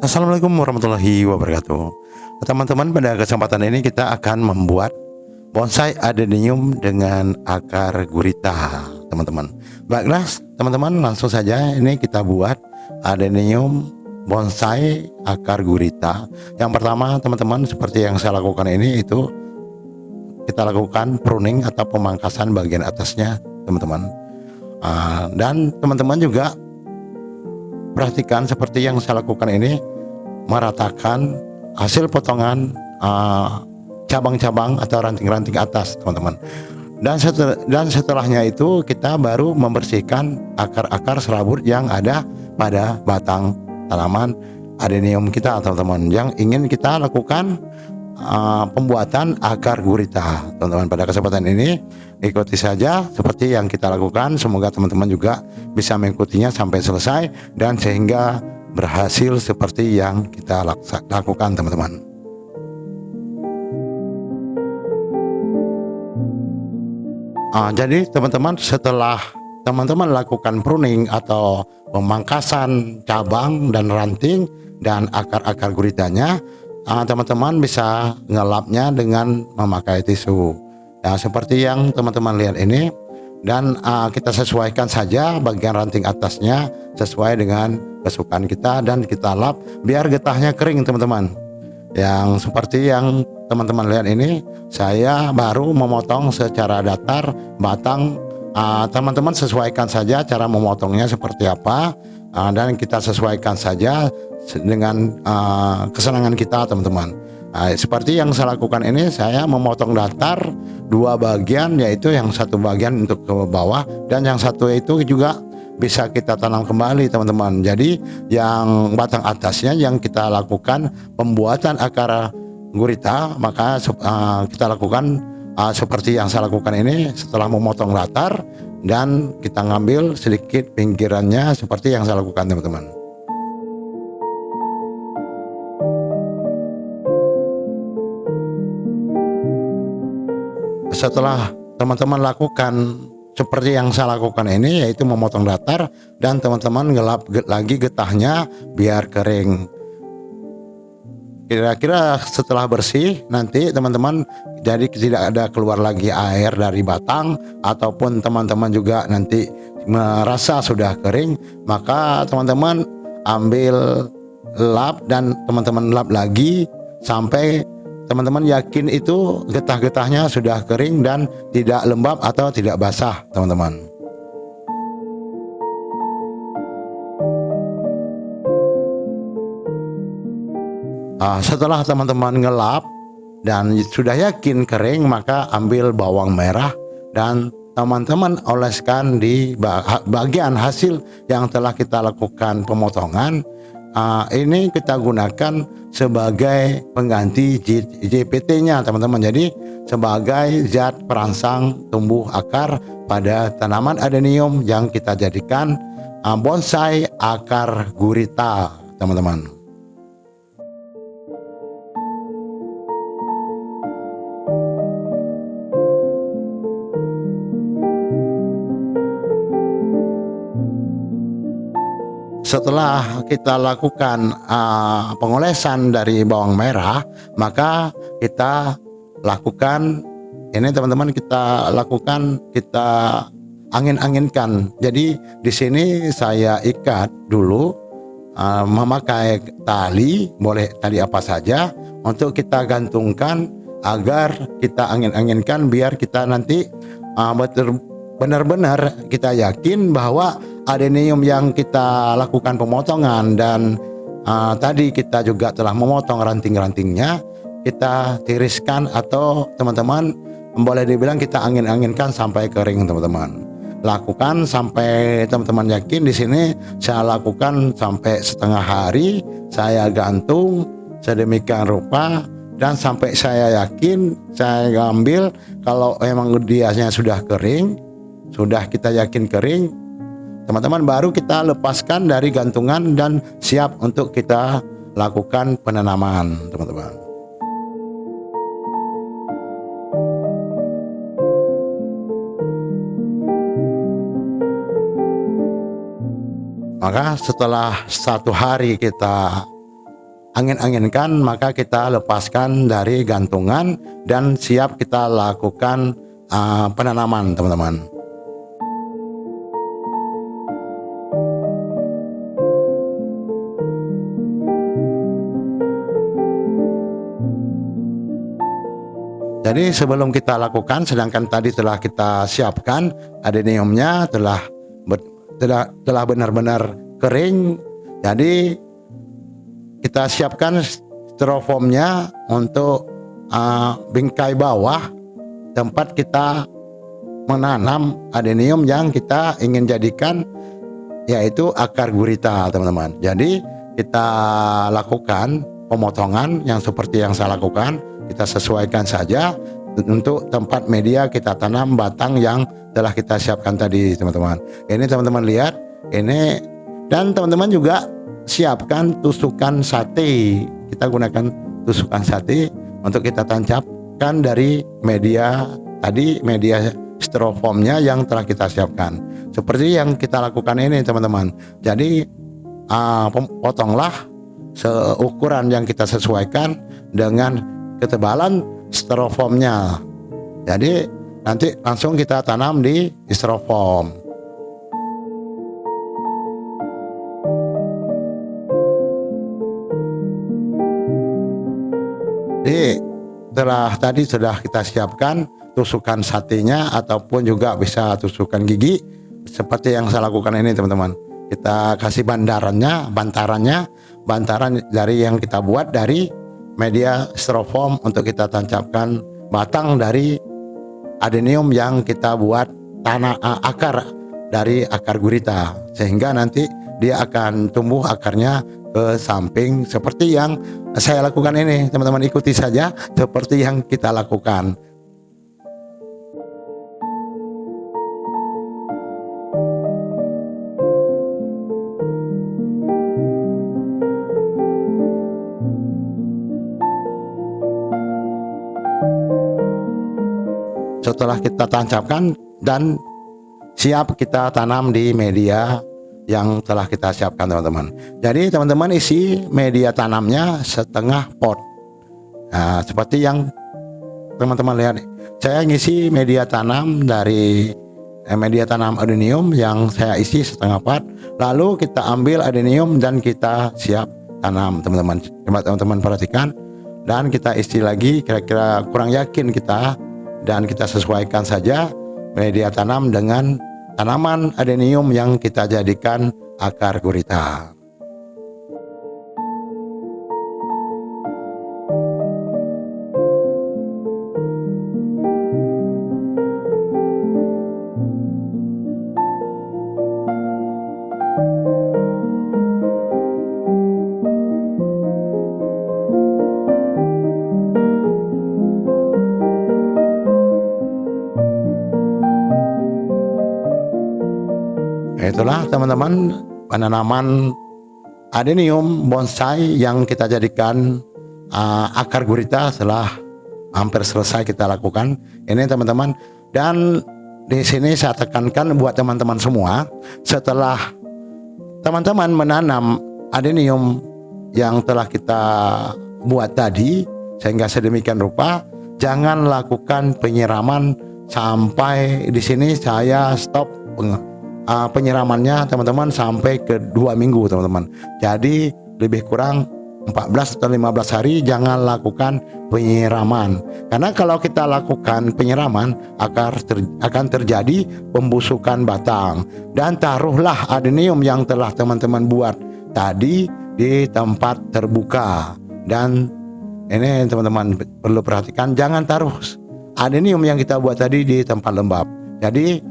Assalamualaikum warahmatullahi wabarakatuh. Teman-teman, pada kesempatan ini kita akan membuat bonsai adenium dengan akar gurita, teman-teman. Baiklah, teman-teman, langsung saja ini kita buat adenium bonsai akar gurita. Yang pertama, teman-teman, seperti yang saya lakukan ini, itu kita lakukan pruning atau pemangkasan bagian atasnya, teman-teman. Dan teman-teman juga perhatikan seperti yang saya lakukan ini, meratakan hasil potongan cabang-cabang atau ranting-ranting atas, teman-teman. Dan setelahnya itu kita baru membersihkan akar-akar serabut yang ada pada batang tanaman adenium kita, teman-teman, yang ingin kita lakukan pembuatan akar gurita, teman-teman. Pada kesempatan ini ikuti saja seperti yang kita lakukan. Semoga teman-teman juga bisa mengikutinya sampai selesai dan sehingga berhasil seperti yang kita lakukan, teman-teman. Jadi teman-teman, setelah teman-teman lakukan pruning atau pemangkasan cabang dan ranting dan akar-akar guritanya, teman-teman bisa ngelapnya dengan memakai tisu ya, seperti yang teman-teman lihat ini. Dan kita sesuaikan saja bagian ranting atasnya sesuai dengan kesukaan kita dan kita lap biar getahnya kering, teman-teman. Yang seperti yang teman-teman lihat ini, saya baru memotong secara datar batang. Teman-teman sesuaikan saja cara memotongnya seperti apa, dan kita sesuaikan saja dengan kesenangan kita, teman-teman. Seperti yang saya lakukan ini, saya memotong datar dua bagian, yaitu yang satu bagian untuk ke bawah dan yang satu itu juga bisa kita tanam kembali, teman-teman. Jadi yang batang atasnya yang kita lakukan pembuatan akar gurita, maka kita lakukan seperti yang saya lakukan ini. Setelah memotong datar dan kita ngambil sedikit pinggirannya seperti yang saya lakukan, teman-teman. Setelah teman-teman lakukan seperti yang saya lakukan ini, yaitu memotong datar dan teman-teman ngelap lagi getahnya biar kering. Kira-kira setelah bersih nanti, teman-teman, jadi tidak ada keluar lagi air dari batang, ataupun teman-teman juga nanti merasa sudah kering, maka teman-teman ambil lap dan teman-teman lap lagi sampai teman-teman yakin itu getah-getahnya sudah kering dan tidak lembab atau tidak basah, teman-teman. Setelah teman-teman ngelap dan sudah yakin kering, maka ambil bawang merah dan teman-teman oleskan di bagian hasil yang telah kita lakukan pemotongan. Ini kita gunakan sebagai pengganti JPT-nya, teman-teman. Jadi sebagai zat perangsang tumbuh akar pada tanaman adenium yang kita jadikan bonsai akar gurita, teman-teman. Setelah kita lakukan pengolesan dari bawang merah, maka kita lakukan ini, teman-teman, kita angin-anginkan. Jadi di sini saya ikat dulu memakai tali, boleh tali apa saja, untuk kita gantungkan agar kita angin-anginkan biar kita nanti benar-benar kita yakin bahwa adenium yang kita lakukan pemotongan dan tadi kita juga telah memotong ranting-rantingnya, kita tiriskan atau teman-teman boleh dibilang kita angin-anginkan sampai kering, teman-teman. Lakukan sampai teman-teman yakin. Di sini saya lakukan sampai setengah hari, saya gantung sedemikian rupa dan sampai saya yakin, saya ambil kalau memang dianya sudah kering, sudah kita yakin kering, teman-teman, baru kita lepaskan dari gantungan dan siap untuk kita lakukan penanaman, teman-teman. Maka setelah 1 hari kita angin-anginkan, maka kita lepaskan dari gantungan dan siap kita lakukan penanaman, teman-teman. Jadi sebelum kita lakukan, sedangkan tadi telah kita siapkan adeniumnya telah benar-benar kering. Jadi kita siapkan styrofoamnya untuk bingkai bawah tempat kita menanam adenium yang kita ingin jadikan, yaitu akar gurita, teman-teman. Jadi kita lakukan pemotongan yang seperti yang saya lakukan. Kita sesuaikan saja untuk tempat media kita tanam batang yang telah kita siapkan tadi, teman-teman. Ini teman-teman lihat ini, dan teman-teman juga siapkan tusukan sate. Kita gunakan tusukan sate untuk kita tancapkan dari media tadi, media styrofoamnya yang telah kita siapkan. Seperti yang kita lakukan ini, teman-teman. Jadi potonglah seukuran yang kita sesuaikan dengan ketebalan styrofoamnya. Jadi nanti langsung kita tanam di styrofoam. Jadi tadi sudah kita siapkan tusukan satenya ataupun juga bisa tusukan gigi seperti yang saya lakukan ini, teman-teman. Kita kasih bantaran dari yang kita buat dari media styrofoam untuk kita tancapkan batang dari adenium yang kita buat akar dari akar gurita, sehingga nanti dia akan tumbuh akarnya ke samping seperti yang saya lakukan ini. Teman-teman ikuti saja seperti yang kita lakukan. Setelah kita tancapkan dan siap kita tanam di media yang telah kita siapkan, teman-teman. Jadi teman-teman isi media tanamnya setengah pot. Nah, seperti yang teman-teman lihat, saya ngisi media tanam dari media tanam adenium yang saya isi setengah pot. Lalu kita ambil adenium dan kita siap tanam, teman-teman. Coba teman-teman perhatikan, dan kita isi lagi, kira-kira kurang yakin kita, dan kita sesuaikan saja media tanam dengan tanaman adenium yang kita jadikan akar gurita. Itulah, teman-teman, penanaman adenium bonsai yang kita jadikan akar gurita setelah hampir selesai kita lakukan ini, teman-teman. Dan di sini saya tekankan buat teman-teman semua, setelah teman-teman menanam adenium yang telah kita buat tadi sehingga sedemikian rupa, jangan lakukan penyiraman sampai di sini. Saya stop penyiramannya, teman-teman, sampai ke 2 minggu, teman-teman. Jadi lebih kurang 14 atau 15 hari jangan lakukan penyiraman, karena kalau kita lakukan penyiraman akan terjadi pembusukan batang. Dan taruhlah adenium yang telah teman-teman buat tadi di tempat terbuka. Dan ini teman-teman perlu perhatikan, jangan taruh adenium yang kita buat tadi di tempat lembab. Jadi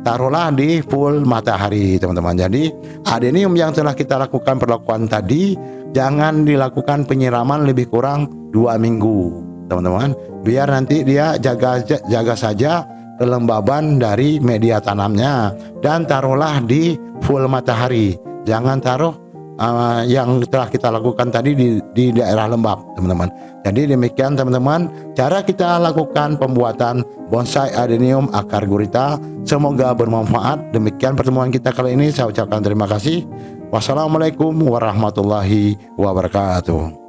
taruhlah di full matahari, teman-teman. Jadi adenium yang telah kita lakukan perlakuan tadi, jangan dilakukan penyiraman lebih kurang 2 minggu, teman-teman. Biar nanti dia jaga saja kelembaban dari media tanamnya, dan taruhlah di full matahari. Jangan taruh yang telah kita lakukan tadi di daerah lembab, teman-teman. Jadi demikian, teman-teman, cara kita lakukan pembuatan bonsai adenium akar gurita. Semoga bermanfaat. Demikian pertemuan kita kali ini. Saya ucapkan terima kasih. Wassalamualaikum warahmatullahi wabarakatuh.